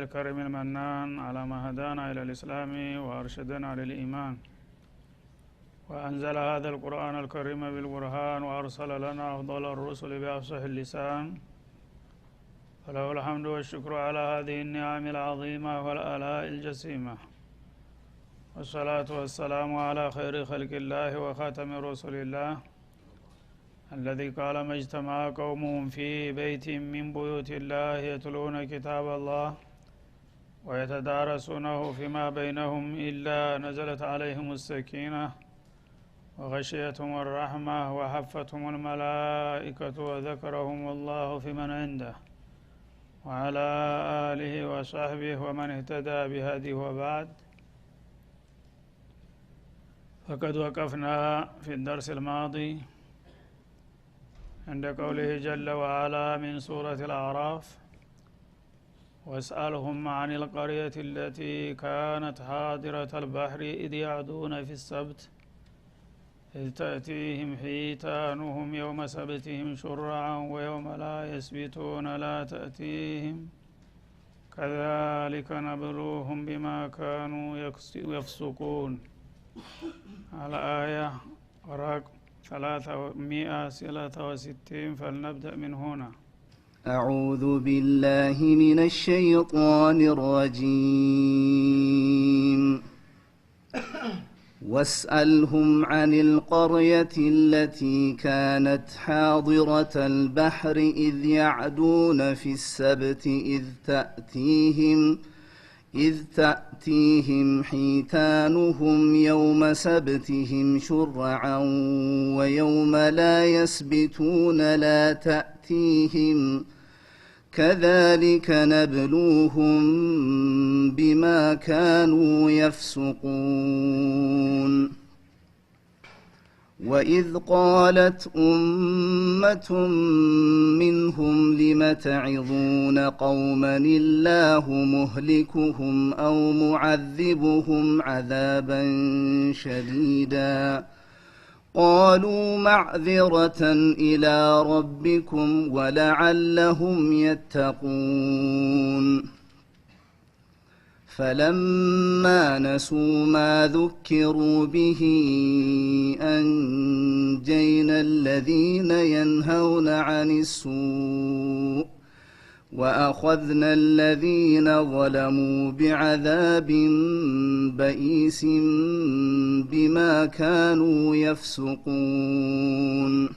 الكريم المنان على ما هدانا إلى الإسلام وأرشدنا للإيمان وأنزل هذا القرآن الكريم بالبرهان وأرسل لنا أفضل الرسل بأفصح اللسان فله الحمد والشكر على هذه النعم العظيمة والآلاء الجسيمة والصلاة والسلام على خير خلق الله وخاتم رسل الله الذي قال ما اجتمع قوم في بيت من بيوت الله يتلون كتاب الله ويتدارسونه فيما بينهم إلا نزلت عليهم السكينة وغشيتهم الرحمة وحفتهم الملائكة وذكرهم الله في من عنده وعلى آله وصحبه ومن اهتدى بهديه وبعد. فقد وقفنا في الدرس الماضي عند قوله جل وعلا من سورة الأعراف واسألهم عن القرية التي كانت حاضرة البحر إذ يعدون في السبت إذ تأتيهم حيتانهم يوم سبتهم شرعا ويوم لا يسبتون لا تأتيهم كذلك نبلوهم بما كانوا يفسقون. على آية رقم 363 فلنبدأ من هنا. أعوذ بالله من الشيطان الرجيم. واسألهم عن القرية التي كانت حاضرة البحر إذ يعدون في السبت إذ تأتيهم حيتانهم يوم سبتهم شرعا ويوم لا يسبتون لا تأتيهم كذلك نبلوهم بما كانوا يفسقون. وإذ قالت أمة منهم لم تعظون قوما الله مهلكهم أو معذبهم عذابا شديدا قالوا معذرة إلى ربكم ولعلهم يتقون. فلما نسوا ما ذكروا به أنجينا الذين ينهون عن السوء وأخذنا الذين ظلموا بعذاب بئيس بما كانوا يفسقون.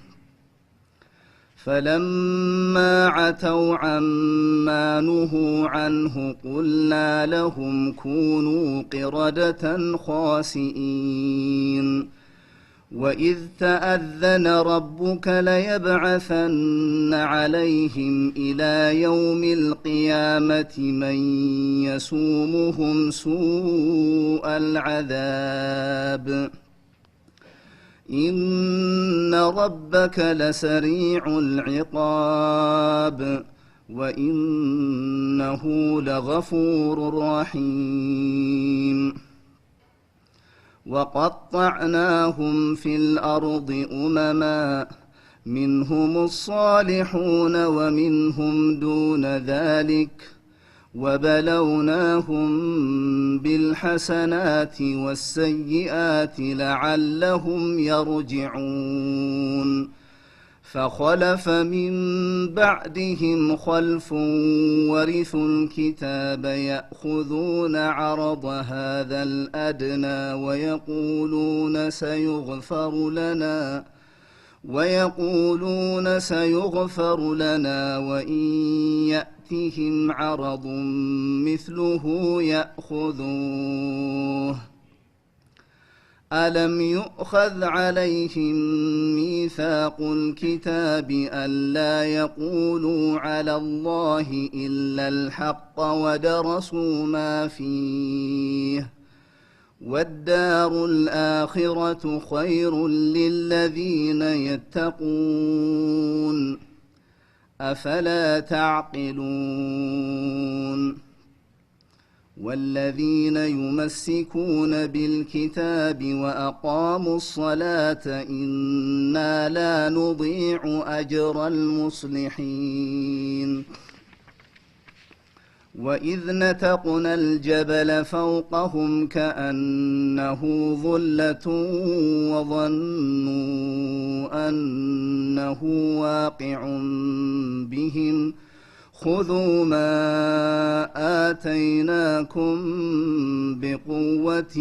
فلما عتوا عما نهوا عنه قلنا لهم كونوا قردة خاسئين. وإذ تأذن ربك ليبعثن عليهم إلى يوم القيامة من يسومهم سوء العذاب إن ربك لسريع العقاب وإنه لغفور رحيم. وقطعناهم في الأرض أمما منهم الصالحون ومنهم دون ذلك وبلوناهم بالحسنات والسيئات لعلهم يرجعون. فخلف من بعدهم خلف ورثوا الكتاب يأخذون عرض هذا الأدنى ويقولون سيغفر لنا وإن يأتهم عرض مثله يأخذوه. ألم يؤخذ عليهم ميثاق الكتاب ألا يقولوا على الله إلا الحق ودرسوا ما فيه والدار الآخرة خير للذين يتقون أفلا تعقلون. والذين يمسكون بالكتاب وأقاموا الصلاة إنا لا نضيع أجر المصلحين. وإذ نتقنا الجبل فوقهم كأنه ظلة وظنوا أنه واقع بهم خذوا ما آتيناكم بقوة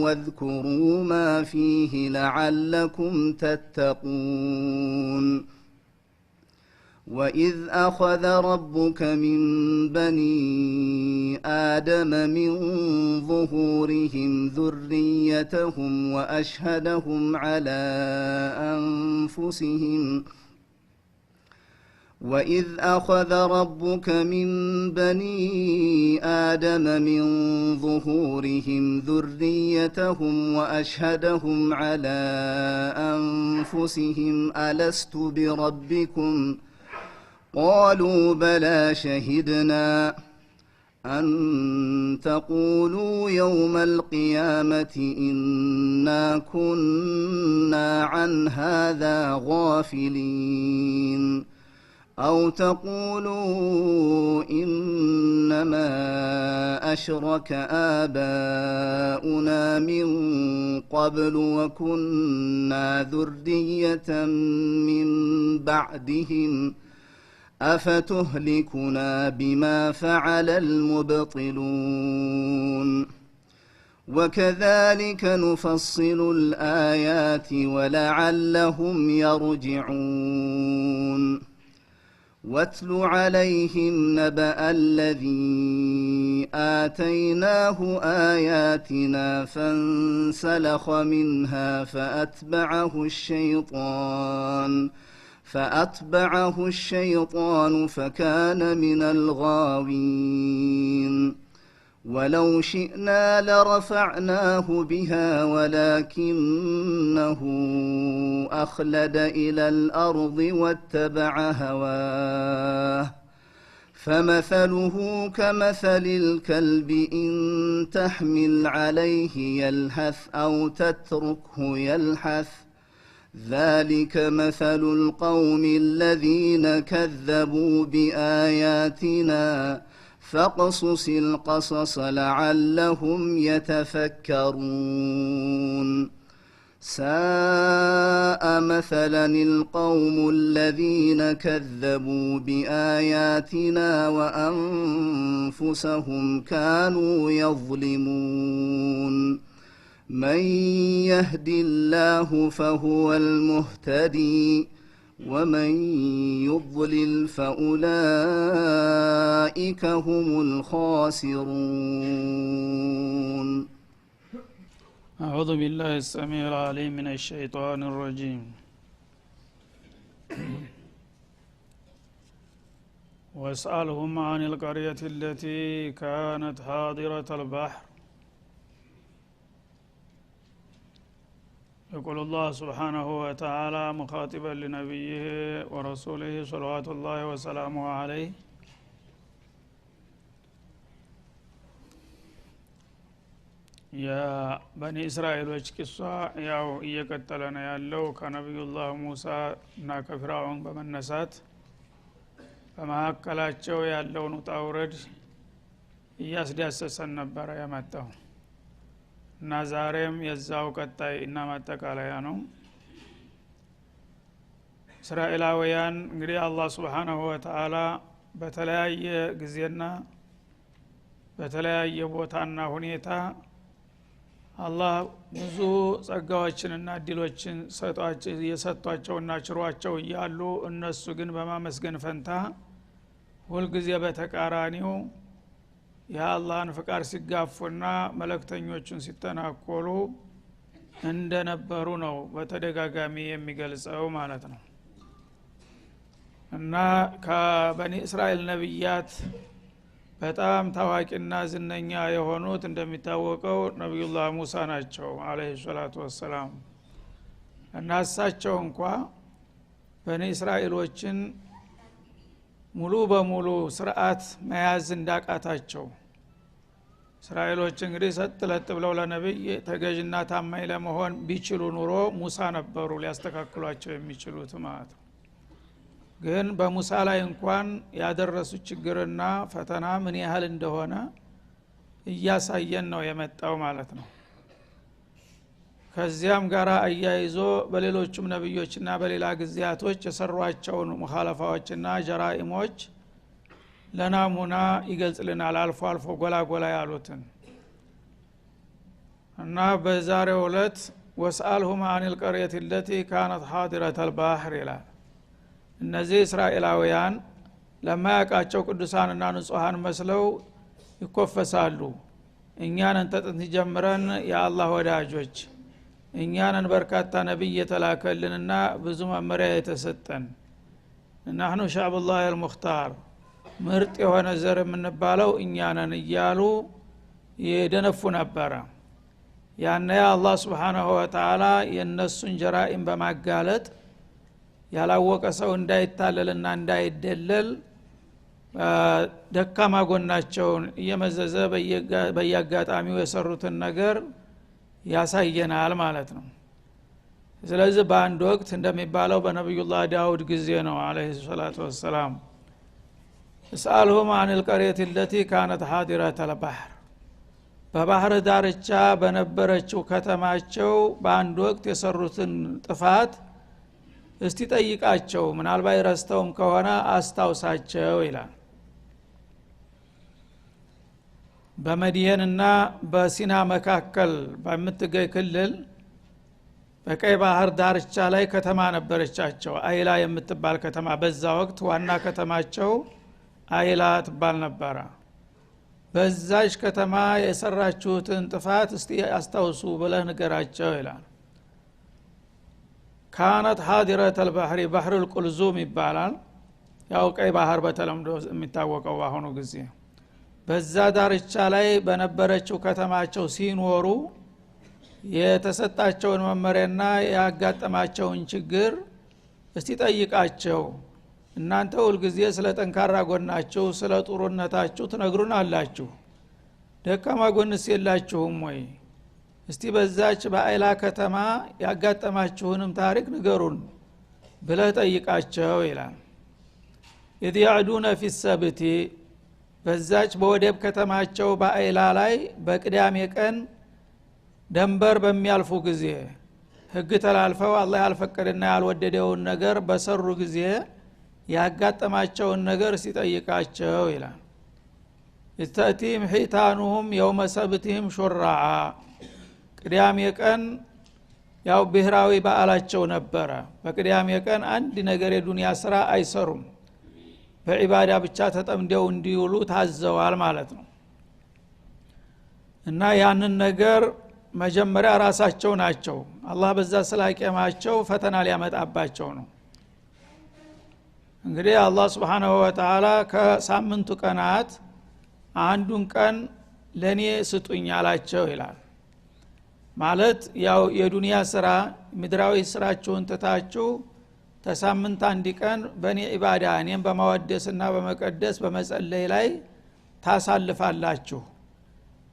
واذكروا ما فيه لعلكم تتقون وإذ أخذ ربك من بني آدم من ظهورهم ذريتهم وأشهدهم على أنفسهم وإذ أخذ ربك من بني آدم من ظهورهم ذريتهم وأشهدهم على أنفسهم ألست بربكم قالوا بلى شهدنا أن تقولوا يوم القيامة إنا كنا عن هذا غافلين أو تقولوا إنما أشرك آباؤنا من قبل وكنا ذرية من بعدهم أفتهلكنا بما فعل المبطلون وكذلك نفصل الآيات ولعلهم يرجعون واتل عليهم نبأ الذي آتيناه آياتنا فانسلخ منها فأتبعه الشيطان فكان من الغاوين ولو شئنا لرفعناه بها ولكنه أخلد إلى الأرض واتبع هواه فمثله كمثل الكلب إن تحمل عليه يلهث أو تتركه يلهث ذلك مثل القوم الذين كذبوا بآياتنا فاقصص القصص لعلهم يتفكرون ساء مثلا القوم الذين كذبوا بآياتنا وأنفسهم كانوا يظلمون من يهد الله فهو المهتدي ومن يضلل فأولئك هم الخاسرون أعوذ بالله السميع العليم من الشيطان الرجيم واسألهم عن القرية التي كانت حاضرة البحر يقول الله سبحانه وتعالى مخاطبا لنبيه ورسوله صلوات الله وسلامه عليه የበኒ እስራኤሎች ቂሷ ያው እየቀጠለ ነው ያለው ከነቢዩላህ ሙሳ እና ከፍርዓውን በመነሳት በመካከላቸው ያለውን ውጣ ውረድ እያስዳሰሰን ነበር ያመጣው እና ዛሬም የዛው ቀጣይ እና ማጠቃለያ ነው እስራኤላውያን እንግዲህ አላህ Subhanahu Wa Ta'ala በተለያየ ጊዜና በተለያየ ቦታና ሁኔታ አላህ ብዙ ጸጋዎችንና እድሎችን የሰጧቸውና ችሯቸው እያሉ እነሱ ግን በማመስገን ፈንታ ሁሉ ጊዜ በተቃራኒው የአላህን ፍቃድ ሲጋፉና መልእክተኞቹን ሲተናኮሉ እንደነበሩ ነው በተደጋጋሚ የሚገልጸው ማለት ነው እና ከበኒ እስራኤል ነብያት በጣም ታዋቂና ዝነኛ የሆኑት እንደሚታወቀው ነብዩላህ ሙሳ ናቸው አለይሂ ሰላቱ ወሰለም እና እሳቸው እንኳን በኒ እስራኤሎችን ሙሉ በሙሉ ስርዓት መያዝ እንዳቃታቸው እስራኤሎች እንግዲህ ሰጥለጥ ብለው ለነብይ ተገዥና ታማኝ ለመሆን ቢችሉ ኑሮ ሙሳ ነበሩ ሊያስተካክሏቸው የሚችሉት ማለት ነው ግን በሙሳ ላይ እንኳን ያደረሱት ችግርና ፈተና ምን ያህል እንደሆነ እያሳየን ነው የመጣው ማለት ነው። ከዚያም ጋር አያይዞ በሌሎችም ነብዮችና በሌላ ግዚያቶች የሰሯቸውን ሙኻለፋዎችና ጀራኢሞች ለናሙና ይገልጽልናል። አልፎ አልፎ ጎላ ያሉትን እና በዛሬው ዕለት ወስአልሁም አኒል ቀርየት التي كانت حاضرة البحر ይላል። እነዚህ እስራኤላውያን ለማያውቃቸው ቅዱሳንና ንጹሃን መስለው ይኮፈሳሉ። እኛንን ተጥንት ጀምረን የአላህ ወዳጆች፣ እኛንን በርካታ ነብይ የተላከልንና ብዙ መመሪያ የተሰጠን نحن شعب الله المختار ምርጥ የሆነ ዘር የምንባለው እኛንን እያሉ ይደነፉ ነበር። ያነ አላህ Subhanahu Wa Ta'ala የነሱን ጀራኢም በማጋለጥ ያላወቀ ሰው እንዳይታለልና እንዳይደለል ደካማ ጎናቸውን እየመዘዘ በየአጋጣሚው የሰሩትን ነገር ያሳየናል ማለት ነው። ስለዚህ በአንድ ወቅት እንደሚባለው በነብዩላህ ዳውድ ጊዜ ነው አለይሂ ሰላቱ ወሰለም እስአልሁም አኒል ቀርየት التي كانت حاضرة البحر በባህር ዳርቻ በነበረችው ከተማቸው በአንድ ወቅት የሰሩትን ጥፋት እስቲ ጠይቃቸው፣ ምናልባት ረስተውም ከሆነ አስታውሳቸው ይላል። በመዲየንና በሲና መካከል በምትገኝ ክልል በቀይ ባህር ዳርቻ ላይ ከተማ ነበረቻቸው፣ አይላ የምትባል ከተማ። በዛ ወቅት ዋና ከተማቸው አይላ ትባል ነበር። በዛች ከተማ የሰራችሁትን ጥፋት እስቲ አስታውሱ ብለህ ንገራቸው ይላል። ካነት حاضرة البحر بحر القلزوم ይባላል። ያው ቀይ ባህር በተለምዶ የሚታወቀው አሁኑ ጊዜ በዛ ዳርቻ ላይ በነበረችው ከተማቸው ሲኖሩ የተሰጣቸውን መመሪያና ያጋጠማቸውን ችግር እስቲ ጠይቃቸው። እናንተ ሁሉ ጊዜ ስለ ጠንካራ ጎናችሁ ስለ ጥሩነታችሁ ትነግሩን አላችሁ፣ ደካማ ጎንስ የላችሁም ወይ? እስቲ በዛች በአይላ ከተማ ያጋጠማችሁንም ታሪክ ንገሩን ብለህ ጠይቃቸው ይላል። ኢድ ያዕዱነ ፊ ሰብቲ በዛች በወደብ ከተማቸው በአይላ ላይ በቅዳሜ ቀን ደንበር በሚያልፉ ጊዜ ህግ ተላልፈው አላህ ያልፈቀደና ያልወደደውን ነገር በሰሩ ጊዜ ያጋጠማቸውን ነገር ሲጠይቃቸው ይላል። ኢስተቲም ሒታኑሁም የውመ ሰብትህም ሹራዓ ቅዳሜ ቀን ያው ብሔራዊ በዓላቸው ነበረ። በቅዳሜ ቀን አንድ ነገር የዱንያ ስራ አይሰሩም፣ በዒባዳ ብቻ ተጠምደው እንዲውሉ ታዘዋል ማለት ነው። እና ያንን ነገር መጀመሪያ ራሳቸው ናቸው አላህ በዛ ስላቂማቸው ፈተና ሊያመጣባቸው ነው። እንግዲህ አላህ Subhanahu Wa Ta'ala ከሳምንቱ ቀናት አንዱን ቀን ለኔ ስጡኝ አላቸው ይላል። ማለት ያው የዱንያ ስራ ምድራዊ ስራችሁን ተታችሁ ተሳምንት አንድ ቀን በኔ ኢባዳ እኔም በማወደስና በመቀደስ በመጸለይ ላይ ታሳልፋላችሁ።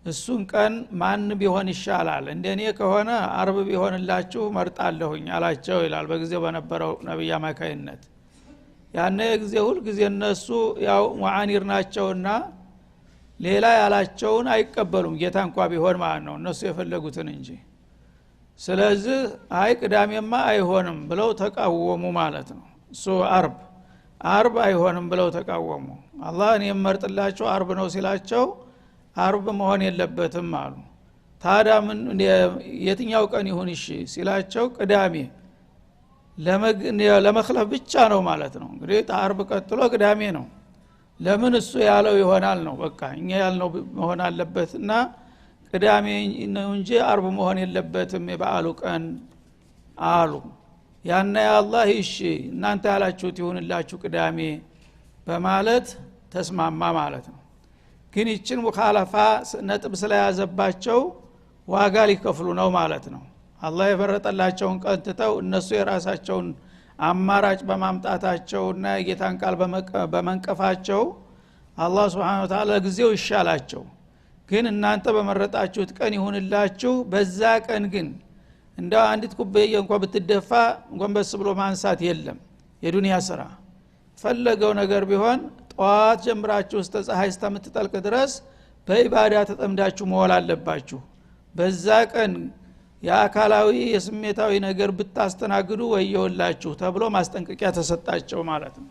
እሱን ቀን ማን ቢሆን ይሻላል? እንደኔ ከሆነ አርብ ቢሆንላችሁ መርጣለሁኝ አላቸው ይላል። በጊዜው በነበረው ነብይ አማካይነት ያነ ጊዜ ሁሉ ጊዜ እነሱ ያው ሙዓኒር ናቸውና ሌላ ያላቸውን አይቀበሉም፣ ጌታ እንኳን ቢሆን ማለት ነው እነሱ የፈለጉትን እንጂ። ስለዚህ አይ ቅዳሜማ አይሆንም ብለው ተቃወሙ ማለት ነው። እሱ አርብ አይሆንም ብለው ተቃወሙ። አላህ እኔ መርጥላቸው አርብ ነው ሲላቸው አርብ መሆን የለበትም አሉ። ታዲያ ምን የትኛው ቀን ይሁን እሺ ሲላቸው ቅዳሜ ለመخلፍ ብቻ ነው ማለት ነው። እንግዲህ አርብ ቀጥሎ ቅዳሜ ነው። ለምን እሱ ያለው ይሆናል ነው በቃ እኛ ያልነው መሆን አለበትና ቅዳሜ ነው እንጂ አርብ መሆን የለበትም የበዓሉ ቀን አሉ። ያነ አላህ እሺ እናንተ ያላችሁት ይሁንላችሁ ቅዳሜ በማለት ተስማማ ማለት ነው። ግን ይችን ሙኻለፋ ነጥብ ስለያዘባቸው ዋጋ ሊከፍሉ ነው ማለት ነው። አላህ የፈረጠላቸውን ቀን ትተው እነሱ የራሳቸውን አማራጭ በማምጣታቸውና የጌታን ቃል በመንቀፋቸው አላህ Subhanahu Wa Ta'ala ጊዜው ይሻላቸው። ግን እናንተ በመረጣችሁት ቀን ይሁንላችሁ፣ በዛ ቀን ግን እንደ አንዲት ኩባያ እንኳን ብትደፋ ጎንበስ ብሎ ማንሳት የለም የዱንያ ስራ። ፈለገው ነገር ቢሆን ጧት ጀምራችሁ እስከ ፀሐይ እስከምትጠልቅ ድረስ በኢባዳ ተጠምዳችሁ መዋል አለባችሁ። በዛ ቀን የአካላዊ የስሜታዊ ነገር ብታስተናግዱ ወየውላችሁ ተብሎ ማስጠንቀቂያ ተሰጣቸው ማለት ነው።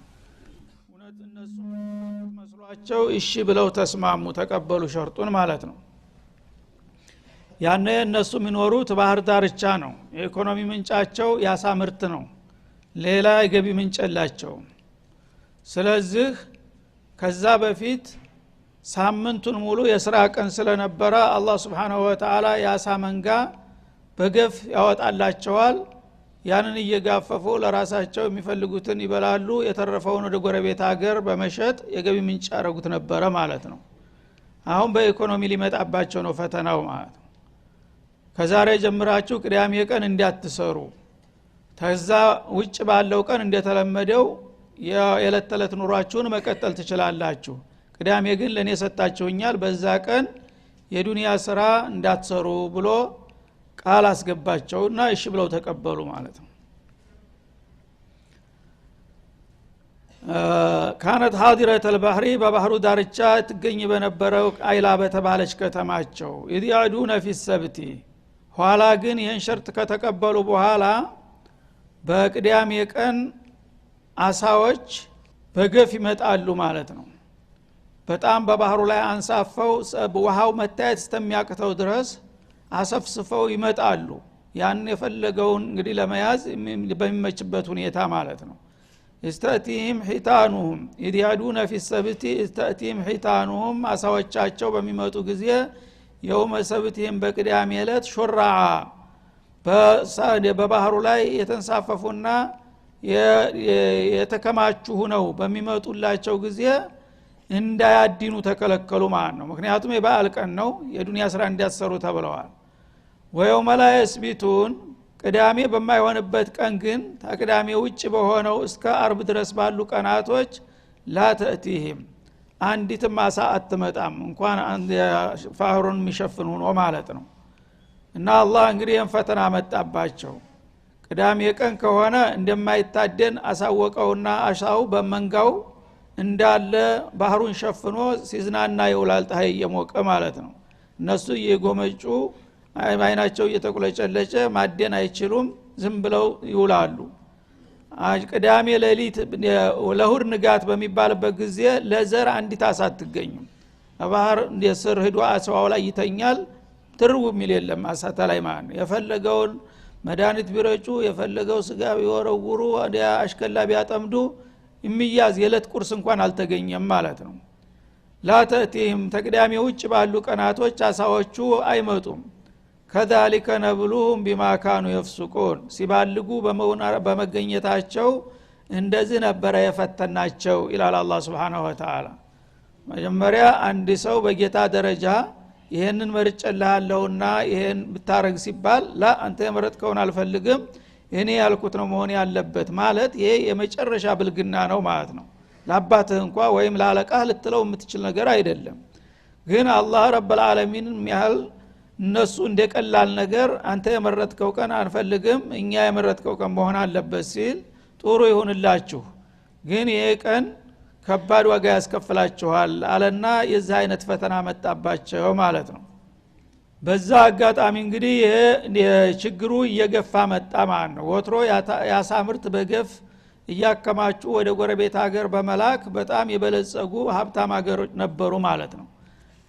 እውነት እነሱ መስሏቸው እሺ ብለው ተስማሙ፣ ተቀበሉ ሸርጡን ማለት ነው። ያኔ እነሱ የሚኖሩት ባህር ዳርቻ ነው። የኢኮኖሚ ምንጫቸው ያሳ ምርት ነው። ሌላ የገቢ ምንጭ የላቸውም። ስለዚህ ከዛ በፊት ሳምንቱን ሙሉ የሥራ ቀን ስለነበረ አላህ Subhanahu Wa Ta'ala ያሳ መንጋ በገፍ ያወጣላቸዋል። ያንን እየጋፈፉ ለራሳቸው የሚፈልጉትን ይበላሉ። የተረፈውን ወደ ጎረቤት ሀገር በመሸጥ የገቢ ምንጭ ያደርጉት ነበረ ማለት ነው። አሁን በኢኮኖሚ ሊመጣባቸው ነው ፈተናው ማለት ነው። ከዛሬ ጀምራችሁ ቅዳሜ ቀን እንዲያትሰሩ፣ ተዛ ውጭ ባለው ቀን እንደተለመደው የዕለት ተዕለት ኑሯችሁን መቀጠል ትችላላችሁ። ቅዳሜ ግን ለኔ ሰጣችሁኛል፣ በዛ ቀን የዱንያ ስራ እንዳትሰሩ ብሎ ቃል አስገባቸውና እሺ ብለው ተቀበሉ ማለት ነው። ካነት ሐዲረተ البحر በባህሩ ዳርቻ ትገኝ በነበረው አይላ በተባለች ከተማቸው ይዲያዱነ في السبت ኋላ ግን ይህን ሸርጥ ከተቀበሉ በኋላ በቅዳሜ ቀን አሳዎች በገፍ ይመጣሉ ማለት ነው። በጣም በባህሩ ላይ አንሳፈው ውሃው መታየት እስከሚያቅተው ድረስ አሰፍስፈው ይመጣሉ። ያን የፈለገውን እንግዲህ ለመያዝ በሚመችበት ሁኔታ ማለት ነው። استأتيهم حيتانهم يديادون في السبت استأتيهم حيتانهم አሳዎቻቸው በሚመጡ ጊዜ የውመ ሰብትህም በቅዳሜ ዕለት ሹራዓ በባህሩ ላይ የተንሳፈፉና የተከማቹ ሆነው በሚመጡላቸው ጊዜ እንዳያዲኑ ተከለከሉ ማለት ነው። ምክንያቱም የበዓል ቀን ነው፣ የዱንያ ስራ እንዲያሰሩ ተብለዋል። ወየውመ ላ የስቢቱን ቅዳሜ በማይሆንበት ቀን ግን ተቅዳሜ ውጭ በሆነው እስከ አርብ ድረስ ባሉ ቀናቶች ላ ተእቲህም አንዲትም አሳ አትመጣም፣ እንኳን ፋህሩን የሚሸፍን ሆኖ ማለት ነው። እና አላህ እንግዲህ ፈተና መጣባቸው። ቅዳሜ ቀን ከሆነ እንደማይታደን አሳወቀውና አሻው በመንጋው እንዳለ ባህሩን ሸፍኖ ሲዝናና ይውላል፣ ፀሐይ እየሞቀ ማለት ነው። እነሱ እየጎመጩ አይናቸው እየተቆለጨለጨ ማደን አይችሉም፣ ዝም ብለው ይውላሉ። ቅዳሜ ሌሊት ለእሁድ ንጋት በሚባልበት ጊዜ ለዘር አንዲት አሳ አትገኝም። ባህር እንደስር ሄዶ አሳው ላይ ይተኛል፣ ትርው የሚል የለም አሳታ ላይ ማለት ነው። የፈለገውን መድኃኒት ቢረጩ፣ የፈለገው ስጋ ቢወረውሩ፣ አሽከላ ቢያጠምዱ የሚያዝ የዕለት ቁርስ እንኳን አልተገኘም ማለት ነው። ላተቲህም ተቅዳሜ ውጭ ባሉ ቀናቶች አሳዎቹ አይመጡም። ከዛሊከ ነብሉሁም ቢማ ካኑ የፍሱቁን ሲባልጉ በመገኘታቸው እንደዚህ ነበረ የፈተናቸው ይላል አላህ Subhanahu Wa Ta'ala። መጀመሪያ አንድ ሰው በጌታ ደረጃ ይሄንን መርጨልሃለሁና ይሄን ብታረግ ሲባል ላ አንተ የመረጥከውን አልፈልግም እኔ ያልኩት ነው መሆን ያለበት ማለት ይሄ የመጨረሻ ብልግና ነው ማለት ነው። ለአባትህ እንኳን ወይም ለአለቃህ ልትለው የምትችል ነገር አይደለም። ግን አላህ ረብል ዓለሚን የሚያህል እነሱ እንደቀላል ነገር አንተ የመረጥከው ቀን አንፈልግም እኛ የመረጥከው ቀን መሆን አለበት ሲል ጥሩ ይሁንላችሁ፣ ግን ይሄ ቀን ከባድ ዋጋ ያስከፍላችኋል አለና የዚህ አይነት ፈተና መጣባቸው ማለት ነው። በዛ አጋጣሚ እንግዲህ ይሄ ችግሩ እየገፋ መጣ ማለት ነው። ወትሮ ያሳ ምርት በገፍ እያከማቹ ወደ ጎረቤት ሀገር በመላክ በጣም የበለጸጉ ሀብታም ሀገሮች ነበሩ ማለት ነው።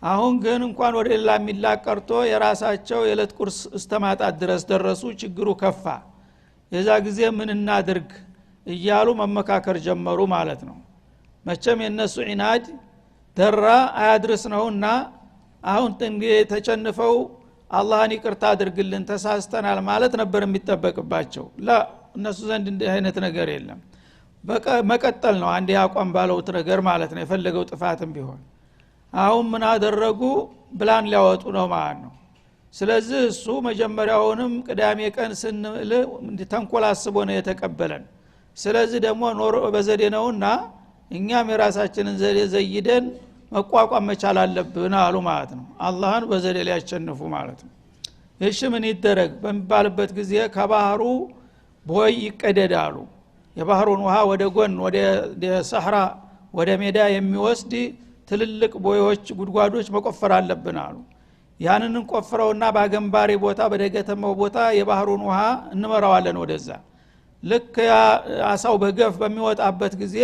አሁን ግን እንኳን ወደ ሌላ የሚላቀርቶ የራሳቸው የዕለት ቁርስ እስተማጣት ድረስ ደረሱ። ችግሩ ከፋ። የዛ ጊዜ ምን እናድርግ እያሉ መመካከር ጀመሩ ማለት ነው። መቼም የነሱ ዒናድ ደራ አያድርስ ነውና አሁን እንግዲህ ተጨንፈው አላህን ይቅርታ አድርግልን ተሳስተናል ማለት ነበር የሚጠበቅባቸው። እነሱ ዘንድ እንዲህ አይነት ነገር የለም። መቀጠል ነው አንዴ አቋም ባለውት ነገር ማለት ነው፣ የፈለገው ጥፋትም ቢሆን። አሁን ምን አደረጉ? ብላን ሊያወጡ ነው ማለት ነው። ስለዚህ እሱ መጀመሪያውንም ቅዳሜ ቀን ስንል ተንኮል አስቦ ነው የተቀበለን። ስለዚህ ደግሞ ኖር በዘዴ ነውና እኛም የራሳችንን ዘዴ ዘይደን መቋቋም መቻል አለብን አሉ ማለት ነው። አላህን በዘዴ ሊያሸንፉ ማለት ነው። እሺ ምን ይደረግ በሚባልበት ጊዜ ከባህሩ ቦይ ይቀደዳሉ። የባህሩን ውሃ ወደ ጎን ወደ ሰህራ ወደ ሜዳ የሚወስድ ትልልቅ ቦዮች ጉድጓዶች መቆፈር አለብን አሉ። ያንን ቆፍረውና ባገንባሪ ቦታ በደገተማው ቦታ የባህሩን ውሃ እንመራዋለን ወደዛ። ልክ አሳው በገፍ በሚወጣበት ጊዜ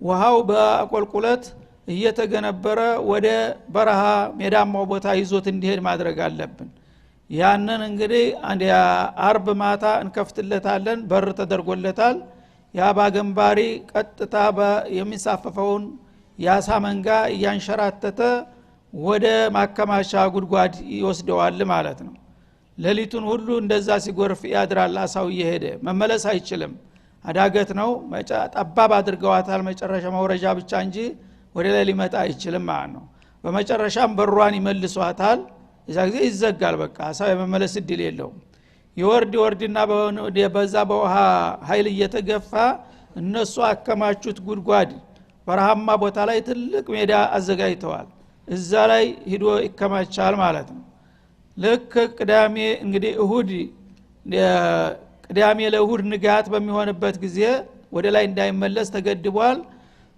ውሃው በአቆልቁለት እየተገነበረ ወደ በረሃ ሜዳማው ቦታ ይዞት እንዲሄድ ማድረግ አለብን። ያንን እንግዲህ አንድ አርብ ማታ እንከፍትለታለን፣ በር ተደርጎለታል። ያ ባገንባሪ ቀጥታ የሚሳፈፈውን ያሳ መንጋ እያንሸራተተ ወደ ማከማቻ ጉድጓድ ይወስደዋል ማለት ነው። ሌሊቱን ሁሉ እንደዛ ሲጎርፍ ያድራል። አሳው እየሄደ መመለስ አይችልም፣ አዳገት ነው። ጠባብ አድርገዋታል፣ መጨረሻ መውረጃ ብቻ እንጂ ወደ ላይ ሊመጣ አይችልም ማለት ነው። በመጨረሻም በሯን ይመልሷታል። እዛ ጊዜ ይዘጋል። በቃ አሳው የመመለስ እድል የለውም። ይወርድና በዛ በውሃ ኃይል እየተገፋ እነሱ አከማቹት ጉድጓድ በረሃማ ቦታ ላይ ትልቅ ሜዳ አዘጋጅተዋል። እዛ ላይ ሂዶ ይከማቻል ማለት ነው። ልክ ቅዳሜ እንግዲህ እሁድ ቅዳሜ ለእሁድ ንጋት በሚሆንበት ጊዜ ወደ ላይ እንዳይመለስ ተገድቧል።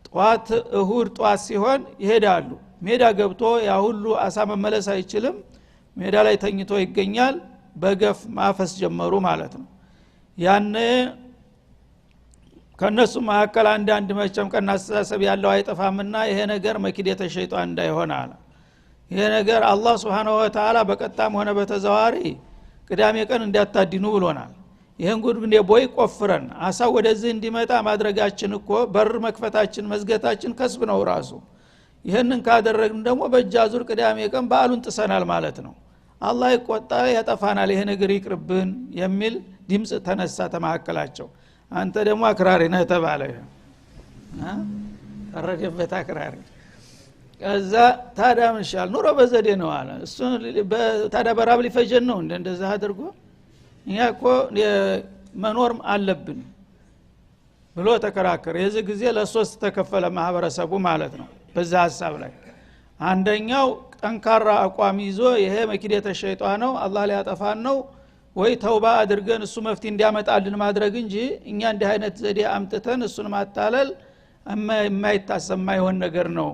ጧት እሁድ ጧት ሲሆን ይሄዳሉ። ሜዳ ገብቶ ያ ሁሉ አሳ መመለስ አይችልም። ሜዳ ላይ ተኝቶ ይገኛል። በገፍ ማፈስ ጀመሩ ማለት ነው። ያኔ ከነሱ መካከል አንድ መቸም ቀና አስተሳሰብ ያለው አይጠፋምና ይሄ ነገር መኪደተ ሸይጣን እንዳይሆን አለ። ይሄ ነገር አላህ Subhanahu Wa Ta'ala በቀጣም ሆነ በተዘዋሪ ቅዳሜ ቀን እንዲያታድኑ ብሎናል። ይሄን ጉድ እንደ ቦይ ቆፍረን አሳ ወደዚህ እንዲመጣ ማድረጋችን እኮ በር መክፈታችን መዝገታችን ከስብ ነው ራሱ። ይሄንን ካደረግን ደግሞ በእጃዙር ቅዳሜ ቀን በዓሉን ጥሰናል ማለት ነው። አላህ ይቆጣል፣ ያጠፋናል፣ ይሄ ነገር ይቅርብን የሚል ድምጽ ተነሳ ተማከላቸው። አንተ ደግሞ አክራሪ ነህ ተባለ። ተረደበት አክራሪ። ከዛ ታዲያ ምን ይሻል ኑሮ በዘዴ ነው አለ። እሱ ታዲያ በራብ ሊፈጀን ነው እንደዛ አድርጎ እኛ እኮ መኖር አለብን ብሎ ተከራከረ። የዚህ ጊዜ ለሶስት ተከፈለ ማህበረሰቡ ማለት ነው በዛ ሐሳብ ላይ። አንደኛው ጠንካራ አቋም ይዞ ይሄ መኪደተ ሸይጣን ነው አላህ ሊያጠፋን ነው ወይ ተውባ አድርገን እሱ መፍትሄ እንዲያመጣልን ማድረግ እንጂ እኛ እንዲህ አይነት ዘዴ አምጥተን እሱን ማታለል የማይታሰብ የማይሆን ነገር ነው፣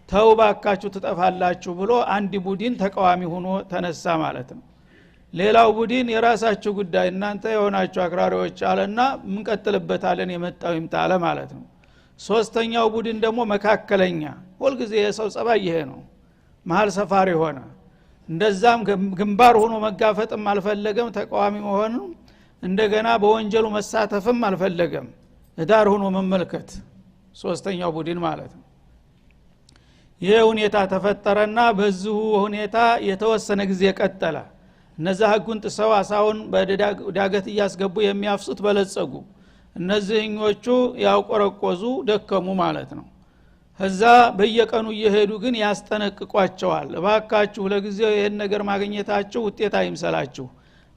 ተውባ አካችሁ ትጠፋላችሁ ብሎ አንድ ቡድን ተቃዋሚ ሆኖ ተነሳ ማለት ነው። ሌላው ቡድን የራሳችሁ ጉዳይ እናንተ የሆናችሁ አክራሪዎች አለና ምንቀጥልበታለን የመጣው ይምጣለ ማለት ነው። ሶስተኛው ቡድን ደግሞ መካከለኛ፣ ሁልጊዜ የሰው ጸባይ ይሄ ነው፣ መሃል ሰፋሪ ሆነ። እንደዛም ግንባር ሆኖ መጋፈጥም አልፈለገም ተቃዋሚ መሆን፣ እንደገና በወንጀሉ መሳተፍም አልፈለገም፣ ዳር ሆኖ መመልከት። ሶስተኛው ቡድን ማለት ነው። ይሄ ሁኔታ ተፈጠረና በዚሁ ሁኔታ የተወሰነ ጊዜ ቀጠለ። እነዛ ህጉን ጥሰው አሳውን በዳገት እያስገቡ የሚያፍሱት በለጸጉ፣ እነዚህኞቹ ያው ቆረቆዙ ደከሙ ማለት ነው። ከዛ በየቀኑ እየሄዱ ግን ያስጠነቅቋቸዋል። እባካችሁ ለጊዜው ይሄን ነገር ማግኘታችሁ ውጤት አይምሰላችሁ፣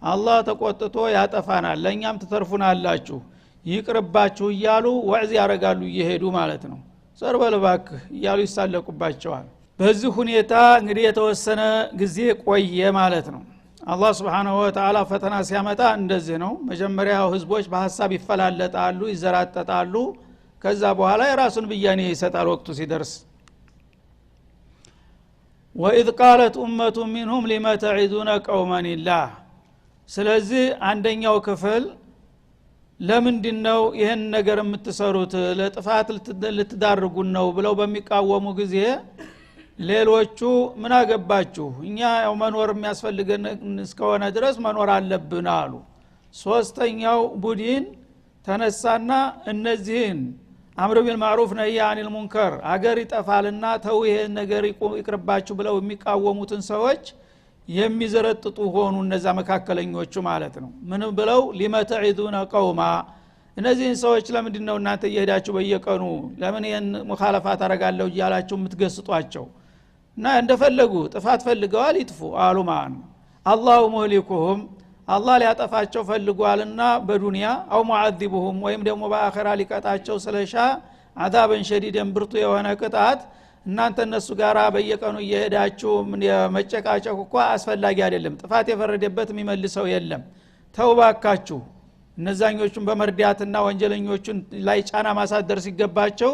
አላህ ተቆጥቶ ያጠፋናል፣ ለኛም ትተርፉናላችሁ፣ ይቅርባችሁ እያሉ ወዕዝ ያረጋሉ እየሄዱ ማለት ነው። ሰርበል እባክህ እያሉ ይሳለቁባቸዋል። በዚህ ሁኔታ እንግዲህ የተወሰነ ጊዜ ቆየ ማለት ነው። አላህ Subhanahu Wa Ta'ala ፈተና ሲያመጣ እንደዚህ ነው። መጀመሪያ ህዝቦች በሐሳብ ይፈላለጣሉ፣ ይዘራጠጣሉ። ከዛ በኋላ የራሱን ብያኔ ይሰጣል ወቅቱ ሲደርስ። وإذ قالت أمة منهم لما تعذون قوما الله። ስለዚህ አንደኛው ክፍል ለምንድነው ይሄን ነገር የምትሰሩት ለጥፋት ልትዳርጉን ነው ብለው በሚቃወሙ ጊዜ ሌሎቹ ምን አገባችሁ እኛ ያው መኖር የሚያስፈልገን እስከሆነ ድረስ መኖር አለብን አሉ። ሶስተኛው ቡድን ተነሳና እነዚህን አምር ቢል ማዕሩፍ ነህይ አኒል ሙንከር አገር ይጠፋልና ተው ይሄን ነገር ይቅርባችሁ ብለው የሚቃወሙትን ሰዎች የሚዘረጥጡ ሆኑ። እነዛ መካከለኞቹ ማለት ነው። ምን ብለው ሊመተዒዱነ ቀውማ፣ እነዚህን ሰዎች ለምንድነው እናንተ እየሄዳችሁ በየቀኑ ለምን ይሄን ሙኻለፋት አረጋለሁ እያላችሁ የምትገስጧቸው? እና እንደፈለጉ ጥፋት ፈልገዋል ይጥፉ አሉ ማን አላሁ ሙህሊኩሁም፣ አላህ ሊያጠፋቸው ፈልጓልና በዱንያ አው ሙዓዚቡሁም፣ ወይም ደግሞ በአኺራ ሊቀጣቸው ስለሻ አዛበን ሸዲደን ብርቱ የሆነ ቅጣት። እናንተ እነሱ ጋራ በየቀኑ እየሄዳችሁ መጨቃጨቅ እኮ አስፈላጊ አይደለም፣ ጥፋት የፈረደበት የሚመልሰው የለም፣ ተውባካችሁ እነዛኞቹን በመርዳትና ወንጀለኞቹን ላይ ጫና ማሳደር ሲገባቸው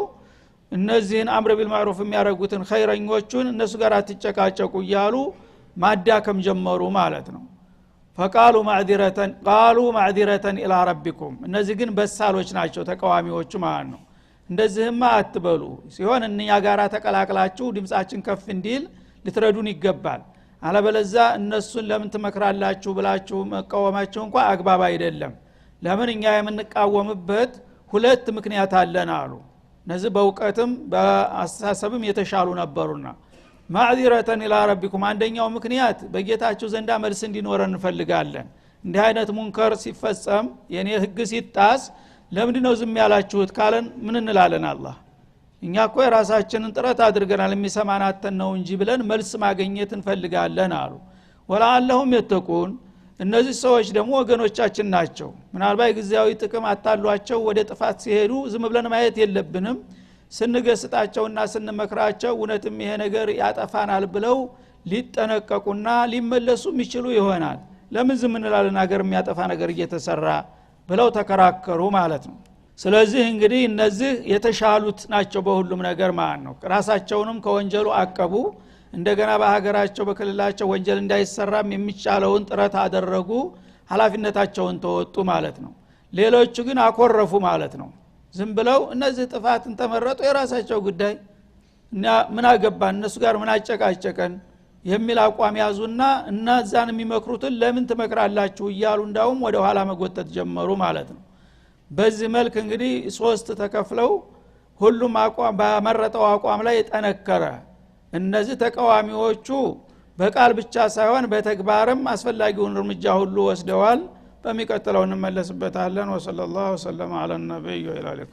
እነዚህን አምር ቢልማዕሩፍ የሚያረጉትን ኸይረኞቹን እነሱ ጋር አትጨቃጨቁ እያሉ ማዳከም ጀመሩ ማለት ነው። فقالوا معذرة الى ربكم እነዚህ ግን በሳሎች ናቸው ተቃዋሚዎቹ ማለት ነው። እንደዚህማ አትበሉ ሲሆን እኛ ጋራ ተቀላቅላችሁ ድምጻችን ከፍ እንዲል ልትረዱን ይገባል። አለበለዛ እነሱን ለምን ትመክራላችሁ ብላችሁ መቃወማችሁ እንኳን አግባብ አይደለም። ለምን እኛ የምንቃወምበት ሁለት ምክንያት አለን አሉ። እነዚህ በእውቀትም በአስተሳሰብም የተሻሉ ነበሩና ማዕዚረተን ኢላ ረቢኩም አንደኛው ምክንያት በጌታችሁ ዘንዳ መልስ እንዲኖረን እንፈልጋለን። እንዲህ አይነት ሙንከር ሲፈጸም የኔ ህግ ሲጣስ ለምንድነው ዝም ያላችሁት ካለን ምን እንላለን? አላህ እኛ እኮ የራሳችንን ጥረት አድርገናል የሚሰማናተን ነው እንጂ ብለን መልስ ማግኘት እንፈልጋለን አሉ። ወለአለሁም የተቁን እነዚህ ሰዎች ደግሞ ወገኖቻችን ናቸው። ምናልባት ጊዜያዊ ጥቅም አታሏቸው ወደ ጥፋት ሲሄዱ ዝም ብለን ማየት የለብንም። ስንገስጣቸውና ስንመክራቸው እውነትም ይሄ ነገር ያጠፋናል ብለው ሊጠነቀቁና ሊመለሱ የሚችሉ ይሆናል። ለምን ዝም እንላለን ሀገር የሚያጠፋ ነገር እየተሰራ ብለው ተከራከሩ ማለት ነው። ስለዚህ እንግዲህ እነዚህ የተሻሉት ናቸው በሁሉም ነገር ማለት ነው። ራሳቸውንም ከወንጀሉ አቀቡ፣ እንደገና በሀገራቸው በክልላቸው ወንጀል እንዳይሰራም የሚቻለውን ጥረት አደረጉ፣ ኃላፊነታቸውን ተወጡ ማለት ነው። ሌሎቹ ግን አኮረፉ ማለት ነው። ዝም ብለው እነዚህ ጥፋትን ተመረጡ የራሳቸው ጉዳይ እና ምን አገባን እነሱ ጋር ምን አጨቃጨቀን የሚል አቋም ያዙና እነዛን የሚመክሩትን ለምን ትመክራላችሁ እያሉ እንዳውም ወደ ኋላ መጎተት ጀመሩ ማለት ነው። በዚህ መልክ እንግዲህ ሶስት ተከፍለው ሁሉም አቋም በመረጠው አቋም ላይ ጠነከረ። እነዚህ ተቃዋሚዎቹ በቃል ብቻ ሳይሆን በተግባርም አስፈላጊውን እርምጃ ሁሉ ወስደዋል። በሚቀጥለው እንመለስበታለን። ወሰለላሁ ዐለ ነብዩ ወኢላ ሊቃ